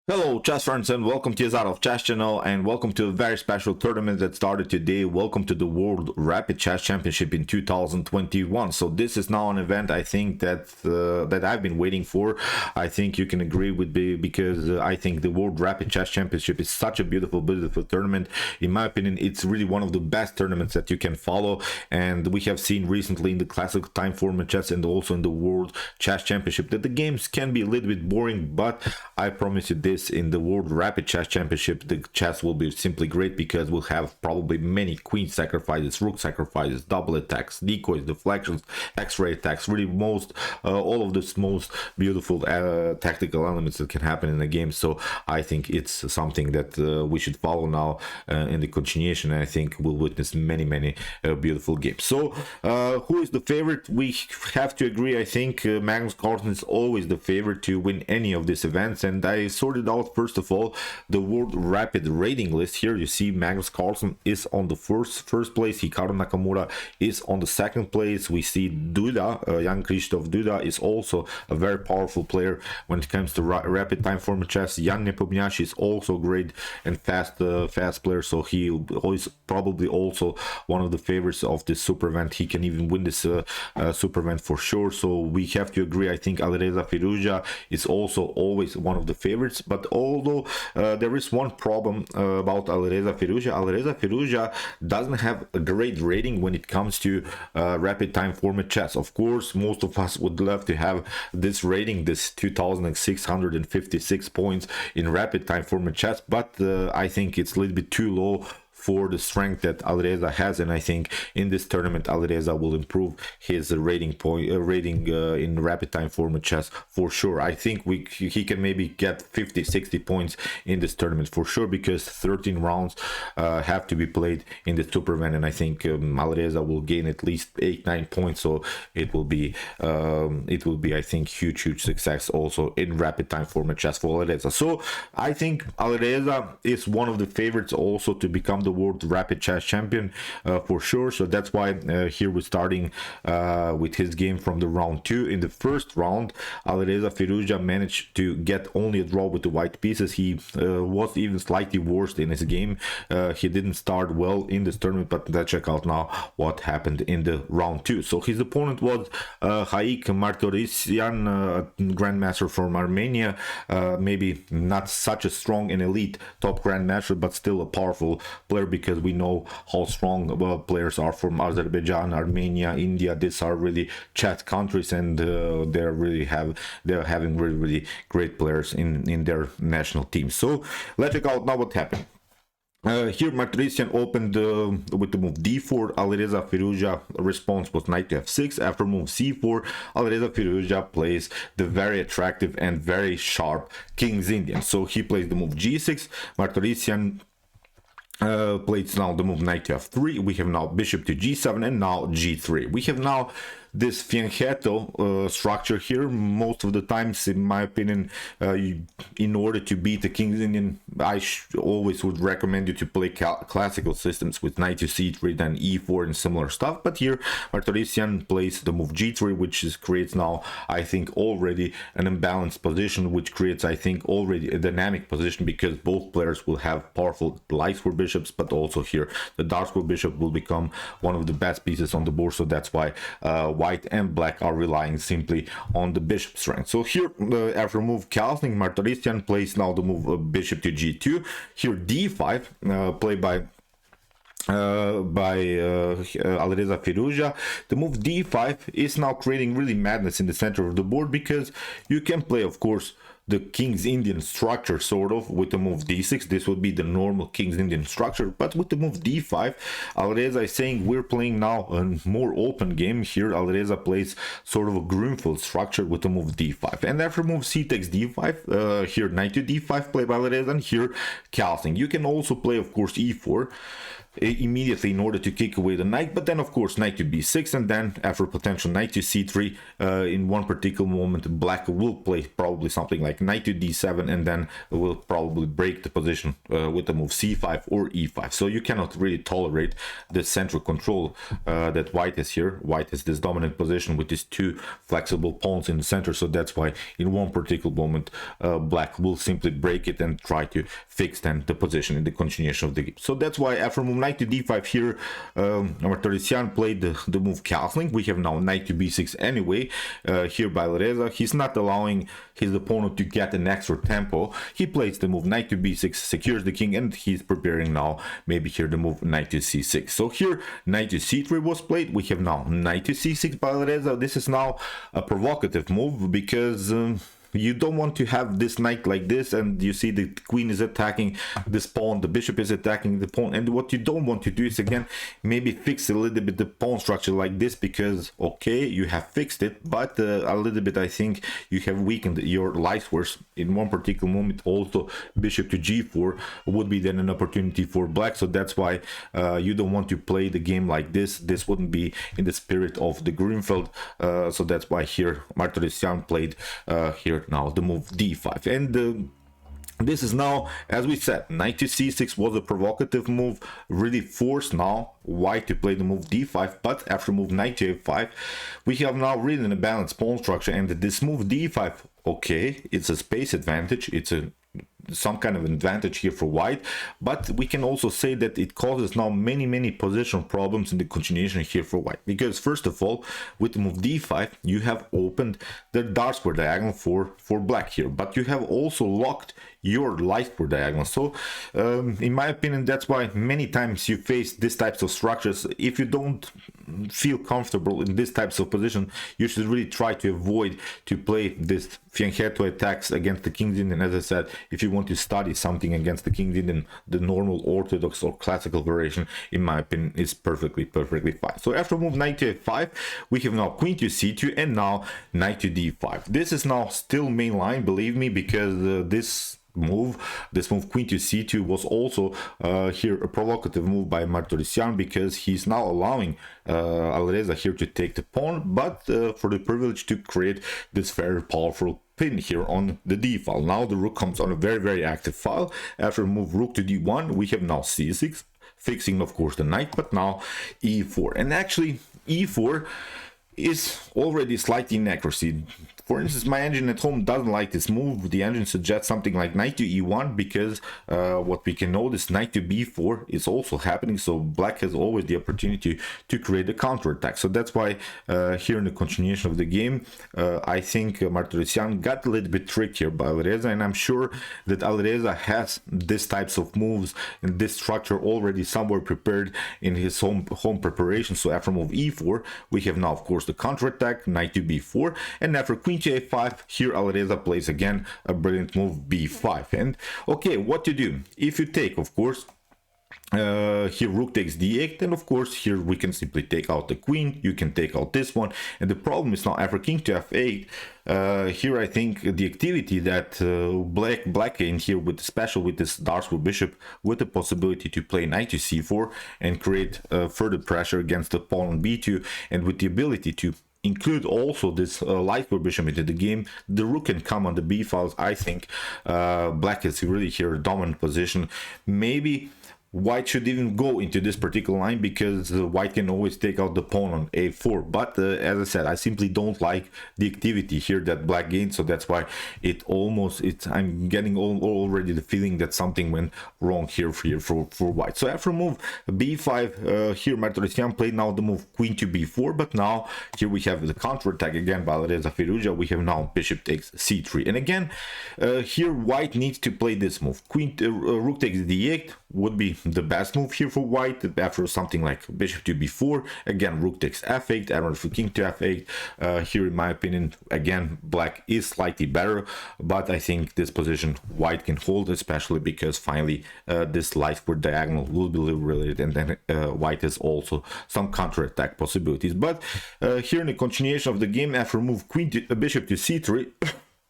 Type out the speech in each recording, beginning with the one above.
Hello chess friends and welcome to Yazarov Chess channel and welcome to a very special tournament that started today. Welcome to the World Rapid Chess Championship in 2021. So this is now an event I think that I've been waiting for. I think you can agree with me because I think the World Rapid Chess Championship is such a beautiful tournament. In my opinion, it's really one of the best tournaments that you can follow, and we have seen recently in the classical time format chess and also in the World Chess Championship that the games can be a little bit boring, but I promise you this, in the World Rapid Chess Championship the chess will be simply great because we'll have probably many queen sacrifices, rook sacrifices, double attacks, decoys, deflections, x-ray attacks, really all of this most beautiful tactical elements that can happen in a game. So I think it's something that we should follow now in the continuation, and I think we'll witness many beautiful games. So who is the favorite? We have to agree, I think Magnus Carlsen is always the favorite to win any of these events, and I sorted out first of all the World Rapid rating list. Here you see Magnus Carlsen is on the first place, Hikaru Nakamura is on the second place. We see Duda, Jan Krzysztof Duda is also a very powerful player when it comes to rapid time format chess. Jan Nepomniachtchi is also great and fast player, so he is probably also one of the favorites of this super event. He can even win this super event for sure. So we have to agree, I think Alireza Firouzja is also always one of the favorites. But although there is one problem about Alireza Firouzja doesn't have a great rating when it comes to rapid time format chess. Of course, most of us would love to have this rating, this 2656 points in rapid time format chess, but I think it's a little bit too low for the strength that Alireza has, and I think in this tournament Alireza will improve his rating in rapid time format chess for sure. I think he can maybe get 50-60 points in this tournament for sure, because 13 rounds have to be played in the super event, and I think Alireza will gain at least 8-9 points, so it will be I think huge success also in rapid time format chess for Alireza. So I think Alireza is one of the favorites also to become the World Rapid Chess Champion for sure. So that's why here we're starting with his game from the round 2. In the first round, Alireza Firouzja managed to get only a draw with the white pieces. He was even slightly worse in his game. He didn't start well in this tournament, but let's check out now what happened in the round 2. So his opponent was Haik Martirosyan, grandmaster from Armenia, maybe not such a strong and elite top grandmaster, but still a powerful player, because we know how strong players are from Azerbaijan, Armenia, India. These are really chess countries, and they're having really great players in their national team. So let's check out now what happened. Here Martirosyan opened with the move d4. Alireza Firouzja response was knight to f6. After move c4, Alireza Firouzja plays the very attractive and very sharp King's Indian. So he plays the move g6. Martirosyan plays now the move knight to f3. We have now bishop to g7 and now g3. We have now this fianchetto structure here. Most of the times, in my opinion, in order to beat the King's Indian, I always would recommend you to play classical systems with knight to c3, then e4 and similar stuff. But here Martirosyan plays the move g3, which creates now, I think, already an imbalanced position, which creates, I think, already a dynamic position, because both players will have powerful light square bishops, but also here the dark square bishop will become one of the best pieces on the board. So that's why white and black are relying simply on the bishop strength. So here after move castling, Martirosyan plays now the move bishop to g2. Here d5 played by Alireza Firouzja. The move d5 is now creating really madness in the center of the board, because you can play, of course, the King's Indian structure sort of with the move d6. This would be the normal King's Indian structure, but with the move d5, Alireza is saying we're playing now a more open game. Here Alireza plays sort of a Grunfeld structure with the move d5, and after move c takes d5, here knight to d5 played by Alireza, and here castling. You can also play, of course, e4. immediately in order to kick away the knight, but then of course knight to b6, and then after potential knight to c3, in one particular moment black will play probably something like knight to d7, and then will probably break the position with the move c5 or e5. So you cannot really tolerate the central control that white has here. White has this dominant position with these two flexible pawns in the center, so that's why in one particular moment black will simply break it and try to fix then the position in the continuation of the game. So that's why after move knight to d5 here, Martirosyan played the move castling. We have now knight to b6 anyway here by Alireza. He's not allowing his opponent to get an extra tempo. He plays the move knight to b6, secures the king, and he's preparing now maybe here the move knight to c6. So here knight to c3 was played. We have now knight to c6 by Alireza. This is now a provocative move because you don't want to have this knight like this, and you see the queen is attacking this pawn, the bishop is attacking the pawn, and what you don't want to do is again maybe fix a little bit the pawn structure like this, because okay, you have fixed it, but a little bit I think you have weakened your life force in one particular moment. Also bishop to g4 would be then an opportunity for black, so that's why you don't want to play the game like this. This wouldn't be in the spirit of the Greenfield, so that's why here Martirosyan played here now the move d5, and this is now, as we said, knight to c6 was a provocative move, really forced now white to play the move d5, but after move knight to a5 we have now really a balanced pawn structure, and this move d5, okay, it's a space advantage, it's some kind of advantage here for white, but we can also say that it causes now many position problems in the continuation here for white, because first of all with the move d5 you have opened the dark square diagonal for black here, but you have also locked your light square diagonal. So in my opinion, that's why many times you face these types of structures. If you don't feel comfortable in these types of position, you should really try to avoid to play this fianchetto attacks against the king's Indian. As I said, if you want to study something against the king's Indian, the normal orthodox or classical variation, in my opinion, is perfectly fine. So after move knight to f5 we have now queen to c2 and now knight to d5. This is now still main line, believe me, because this move queen to c2 was also here a provocative move by Martirosyan, because he's now allowing Alireza here to take the pawn, but for the privilege to create this very powerful pin here on the d file. Now the rook comes on a very active file. After move rook to d1 we have now c6, fixing of course the knight, but now e4, and actually e4 is already slightly inaccuracy. For instance, my engine at home doesn't like this move. The engine suggests something like knight to e1, because what we can notice, knight to b4 is also happening, so black has always the opportunity to create a counterattack. So that's why here in the continuation of the game, I think Martirosyan got a little bit tricked here by Alireza, and I'm sure that Alireza has these types of moves and this structure already somewhere prepared in his home preparation. So after move e4 we have now of course the counterattack, knight to b4, and after queen to a5 here Alireza plays again a brilliant move b5. And okay, what to do if you take, of course, here rook takes d8, and of course here we can simply take out the queen, you can take out this one, and the problem is now after king to f8 here I think the activity that black in here, with special with this dark square bishop, with the possibility to play knight to c4 and create further pressure against the pawn on b2, and with the ability to include also this light square bishop into the game, the rook can come on the b files. I think black is really here a dominant position. Maybe white should even go into this particular line, because white can always take out the pawn on a4, but as I said, I simply don't like the activity here that black gained, so that's why I'm getting already the feeling that something went wrong here for white. So after move b5 here Martirosyan played now the move queen to b4, but now here we have the counterattack again by Alireza Firouzja. We have now bishop takes c3, and again here white needs to play this move. Rook takes d8 would be the best move here for white. After something like bishop to b4, again rook takes f8, and for king to f8, here in my opinion again black is slightly better, but I think this position white can hold, especially because finally this light square diagonal will be liberated, and then white has also some counterattack possibilities. But here in the continuation of the game, after move bishop to c3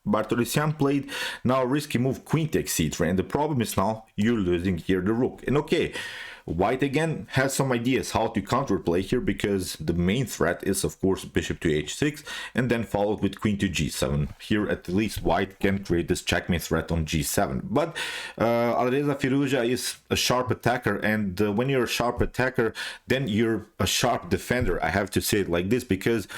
Martirosyan played now risky move queen takes c3, and the problem is now you're losing here the rook. And okay, White again has some ideas how to counterplay here, because the main threat is of course bishop to h6 and then followed with queen to g7. Here at least white can create this checkmate threat on g7. But Alireza Firouzja is a sharp attacker, and when you're a sharp attacker, then you're a sharp defender. I have to say it like this, because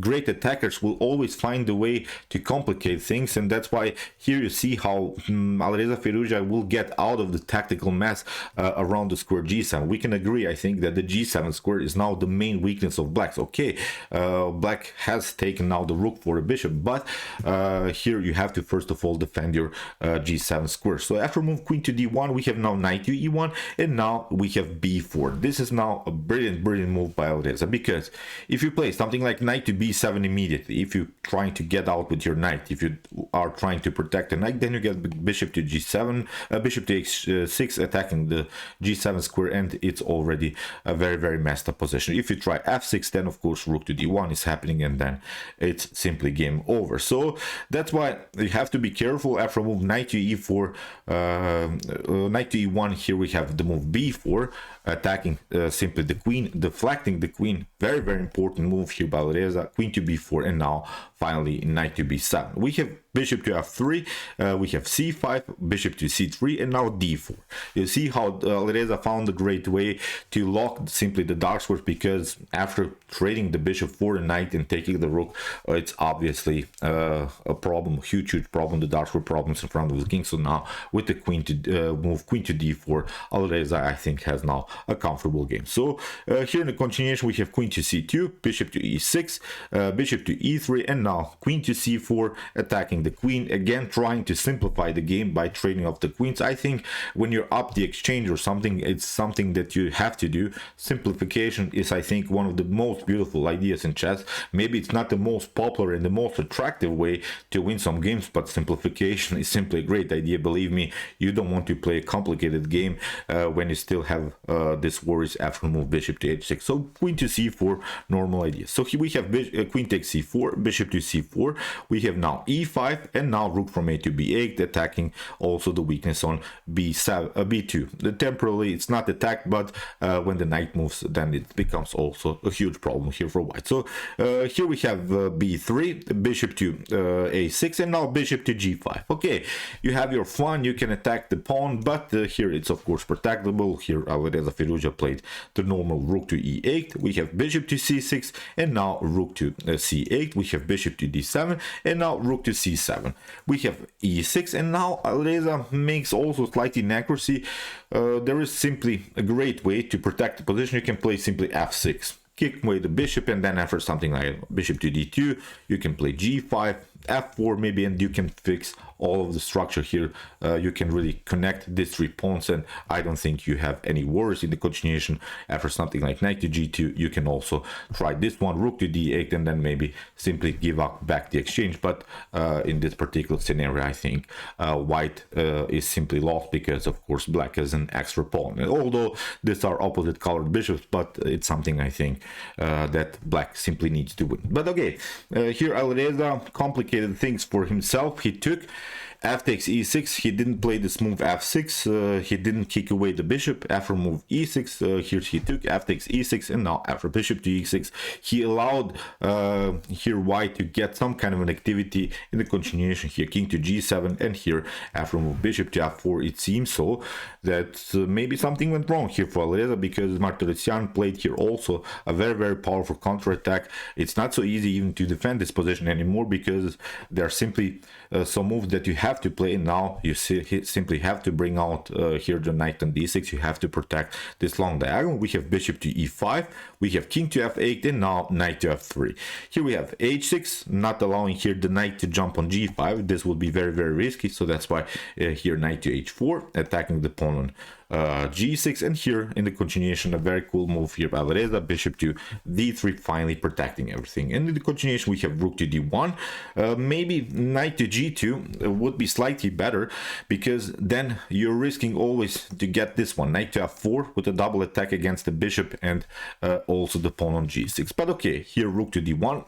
great attackers will always find a way to complicate things, and that's why here you see how Alireza Firouzja will get out of the tactical mess around the square g7. We can agree, I think, that the g7 square is now the main weakness of black's. Okay, black has taken now the rook for a bishop, but here you have to first of all defend your g7 square. So after move queen to d1, we have now knight to e1, and now we have b4. This is now a brilliant move by Alireza, because if you play something like knight to b7 immediately, if you're trying to get out with your knight, if you are trying to protect the knight, then you get bishop to g7, bishop to h6, attacking the g7 square, and it's already a very messed up position. If you try f6, then of course rook to d1 is happening, and then it's simply game over. So that's why you have to be careful. After move knight to e4, knight to e1, here we have the move b4, attacking simply the queen, deflecting the queen. Very important move here by Alireza. Queen to b4, and now finally knight to b7. We have bishop to f3, we have c5, bishop to c3, and now d4. You see how Alireza found a great way to lock simply the dark squares, because after trading the bishop for the knight and taking the rook, it's obviously a problem, huge problem, the dark square problems in front of the king. So now with the queen to move queen to d4, Alireza, I think, has now a comfortable game. So here in the continuation, we have queen to c2, bishop to e6, bishop to e3, and now queen to c4, attacking the queen, again trying to simplify the game by trading off the queens. I think when you're up the exchange or something, it's something that you have to do. Simplification is, I think, one of the most beautiful ideas in chess. Maybe it's not the most popular and the most attractive way to win some games, but simplification is simply a great idea. Believe me, you don't want to play a complicated game when you still have this worries after move bishop to h6. So queen to c4, normal idea. So here we have queen takes c4, bishop to c4, we have now e5, and now rook from a to b8, attacking also the weakness on b7, b2. Temporarily it's not attacked, but when the knight moves, then it becomes also a huge problem here for white. So here we have b3, bishop to a6, and now bishop to g5. Okay, you have your fun, you can attack the pawn, but here it's of course protectable. Here Alireza Firouzja played the normal rook to e8, we have bishop to c6, and now rook to c8, we have bishop to d7, and now rook to c7. We have e6, and now Alireza makes also slight inaccuracy. There is simply a great way to protect the position. You can play simply f6, kick away the bishop, and then after something like bishop to d2, you can play g5, f4 maybe, and you can fix all of the structure here. You can really connect these three pawns, and I don't think you have any worries in the continuation. After something like knight to g2, you can also try this one, rook to d8, and then maybe simply give up back the exchange. But in this particular scenario, I think white is simply lost, because of course black has an extra pawn. And although these are opposite colored bishops, but it's something I think that black simply needs to win. But okay, here Alireza complicated things for himself. He took f takes e6, he didn't play this move f6, he didn't kick away the bishop. After move e6, here he took f takes e6, and now after bishop to e6, he allowed here white to get some kind of an activity in the continuation. Here king to g7, and here after move bishop to f4, it seems so that maybe something went wrong here for Alireza, because Martirosyan played here also a very powerful counterattack. It's not so easy even to defend this position anymore, because there are simply some moves that you have to play. Now you simply have to bring out here the knight on d6. You have to protect this long diagonal. We have bishop to e5, we have king to f8, and now knight to f3. Here we have h6, not allowing here the knight to jump on g5. This would be very risky, so that's why here knight to h4, attacking the pawn on g6, and here in the continuation a very cool move here by Alireza, bishop to d3, finally protecting everything. And in the continuation we have rook to d1, maybe knight to g2 would be slightly better, because then you're risking always to get this one, knight to f4, with a double attack against the bishop and also the pawn on g6. But okay, here rook to d1,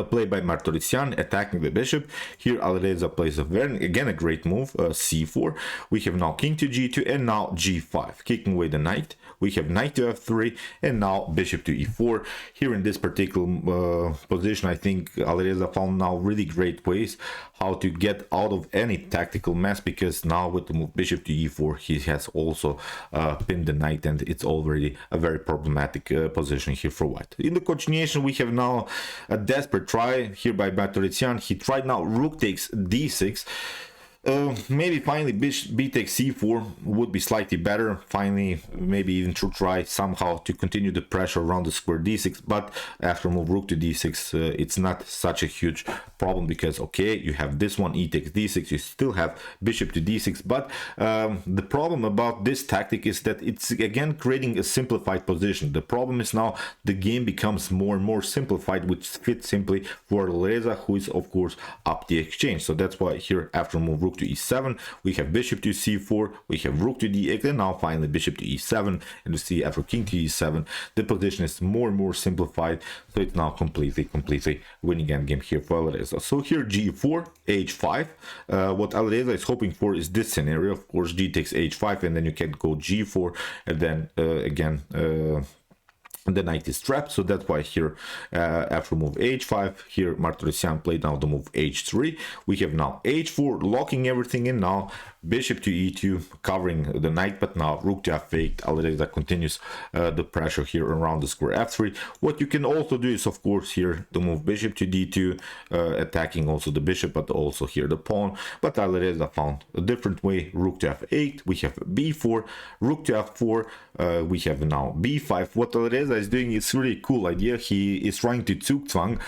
played by Martirosyan, attacking the bishop. Here Alireza plays again a great move, c4. We have now king to g2 and now g5, kicking away the knight. We have knight to f3 and now bishop to e4. Here in this particular position, I think Alireza found now really great ways how to get out of any tactical mess, because now with the move bishop to e4, he has also pinned the knight, and it's already a very problematic position here for white. In the continuation, we have now a desperate try here by Martirosyan. He tried now rook takes d6. Maybe finally b takes c4 would be slightly better. Finally, maybe even to try somehow to continue the pressure around the square d6, but after move rook to d6, it's not such a huge problem, because okay, you have this one, e takes d6, you still have bishop to d6, but the problem about this tactic is that it's again creating a simplified position. The problem is now the game becomes more and more simplified, which fits simply for Alireza, who is of course up the exchange. So that's why here after move rook to e7, we have bishop to c4, we have rook to d8, and now finally bishop to e7. And you see after king to e7, the position is more and more simplified, so it's now completely winning endgame here for Alireza. So here g4, h5. What Alireza is hoping for is this scenario, of course, g takes h5, and then you can go g4, and then again the knight is trapped. So that's why here after move h5, here Martirosyan played now the move h3. We have now h4, locking everything in. Now bishop to e2, covering the knight, but now rook to f8. Alireza continues the pressure here around the square f3. What you can also do is of course here the move bishop to d2, attacking also the bishop, but also here the pawn. But Alireza found a different way. Rook to f8, we have b4, rook to f4, we have now b5. What Alireza is doing is really cool idea. He is trying to zugzwang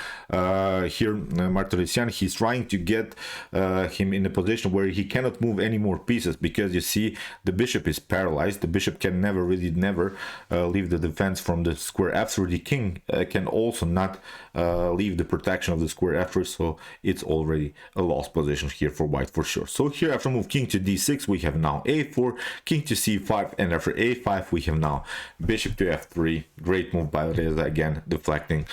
here Martirosyan. He's trying to get him in a position where he cannot move any more pieces, because you see the bishop is paralyzed. The bishop can never leave the defense from the square f3. The king can also not leave the protection of the square f3, so it's already a lost position here for white for sure. So here after move king to d6, we have now a4, king to c5, and after a5 we have now bishop to f3. Great move by Alireza, again deflecting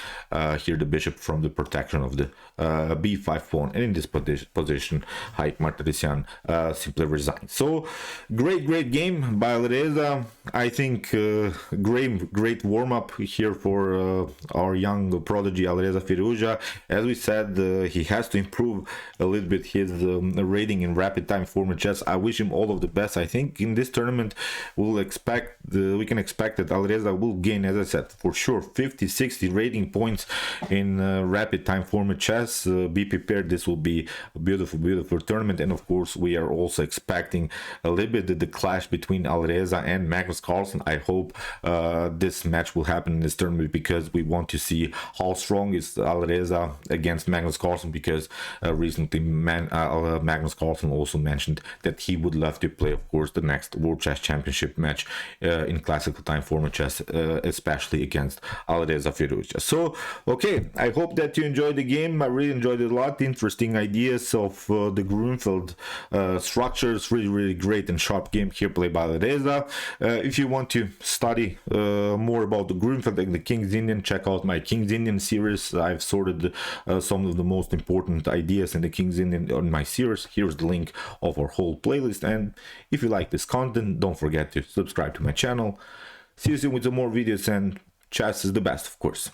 here the bishop from the protection of the b5 pawn. And in this position, Haik Martirosyan simply resigned. So great game by Alireza. I think great warm-up here for our young prodigy Alireza Firouzja. As we said, he has to improve a little bit his rating in rapid time format chess. I wish him all of the best. I think in this tournament we can expect that Alireza will gain, as I said, for sure 50-60 rating points in rapid time format chess. Be prepared, this will be a beautiful tournament. And of course we are also expecting a little bit the clash between Alireza and Magnus Carlsen. I hope this match will happen in this tournament, because we want to see how strong is Alireza against Magnus Carlsen, because recently Magnus Carlsen also mentioned that he would love to play, of course, the next World Chess Championship match in classical time format chess, especially against Alireza Firouzja. So okay, I hope that you enjoyed the game. I really enjoyed it a lot. Interesting ideas of the Grunfeld structures. Really great and sharp game here played by Alireza. If you want to study more about the Grunfeld and the King's Indian, check out my King's Indian series. I've sorted some of the most important ideas in the King's Indian on my series. Here's the link of our whole playlist. And if you like this content, don't forget to subscribe to my channel. See you soon with some more videos, and chess is the best, of course.